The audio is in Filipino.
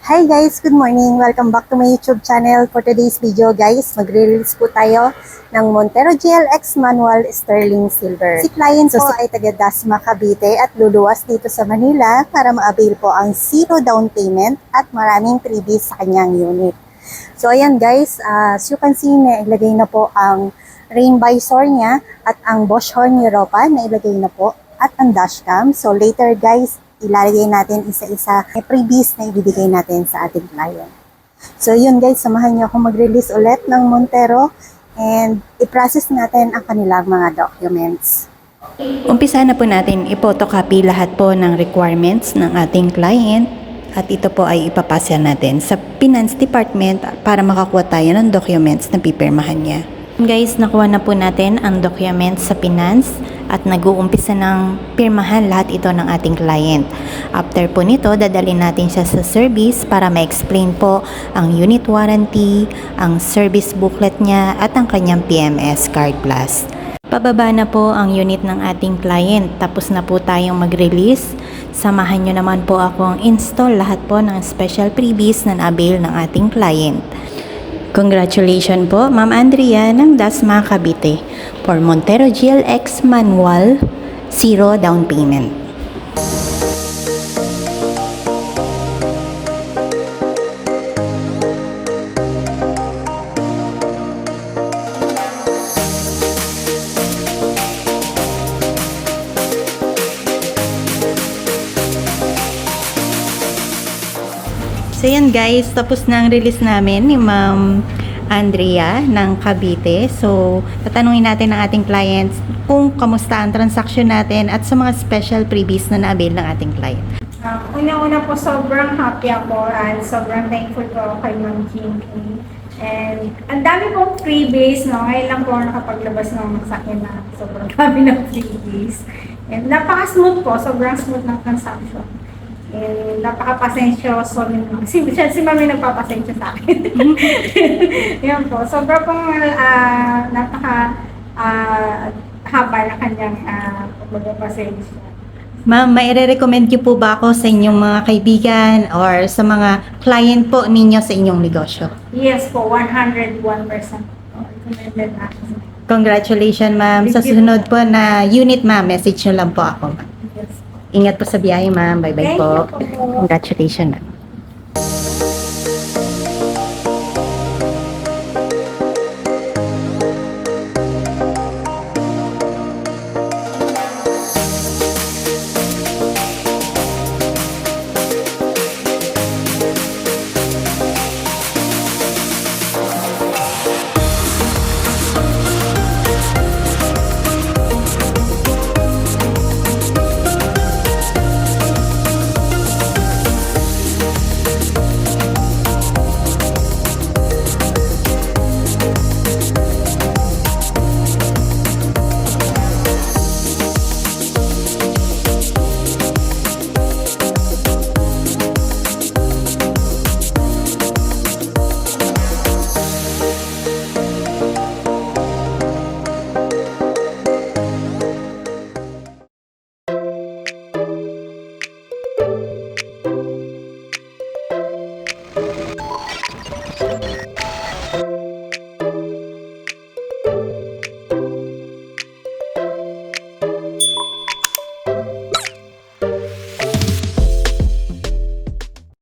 Hi guys, good morning. Welcome back to my YouTube channel. For today's video guys, magre-release po tayo ng Montero GLX Manual Sterling Silver. Si client po ay taga Dasma, Cavite at luluwas dito sa Manila para ma-avail po ang zero down payment at maraming freebies sa kanyang unit. So ayan guys, as you can see, nailagay na po ang rain visor niya at ang Bosch horn Europa nailagay na po at ang dashcam. So later guys, ilalagay natin isa-isa may freebies na ibibigay natin sa ating client. So yun guys, samahan niyo ako mag-release ulit ng Montero and i-process natin ang kanilang mga documents. Umpisa na po natin i-photocopy lahat po ng requirements ng ating client at ito po ay ipapasa natin sa Finance Department para makakuha tayo ng documents na pipirmahan niya. Guys, nakuha na po natin ang documents sa Finance at nag-uumpisa ng pirmahan lahat ito ng ating client. After po nito, dadalhin natin siya sa service para ma-explain po ang unit warranty, ang service booklet niya at ang kanyang PMS Card Plus. Pababa na po ang unit ng ating client. Tapos na po tayong mag-release. Samahan nyo naman po akong install lahat po ng special freebies na na-avail ng ating client. Congratulations po, Ma'am Andrea ng Dasma, Cavite for Montero GLX Manual, zero down payment. So yan guys, tapos na ang release namin ni Ma'am Andrea ng Cavite. So, tatanungin natin ng ating clients kung kamusta ang transaction natin at sa mga special freebies na na-avail ng ating client. Una-una po, sobrang happy ako and sobrang thankful po ako kay Ma'am Jinky. And ang dami pong freebies, no? Ngayon lang po ako nakapaglabas ng sakyan na sobrang dami ng freebies. And napaka-smooth po, sobrang smooth ng transaction. And napaka-pasensyoso nyo. Si Ma'am yung nagpapasensya sa akin. Yan po, sobrang pong haba na kanyang pagpapasensya. Ma'am, may recommend niyo po ba ako sa inyong mga kaibigan or sa mga client po ninyo sa inyong negosyo? Yes po, 101%. Recommended natin. Congratulations, ma'am. Sa susunod po na unit, ma'am, message nyo lang po ako, ma'am. Yes. Ingat po sa biyahe, ma'am. Bye-bye Thank po. you po. Congratulations, ma'am.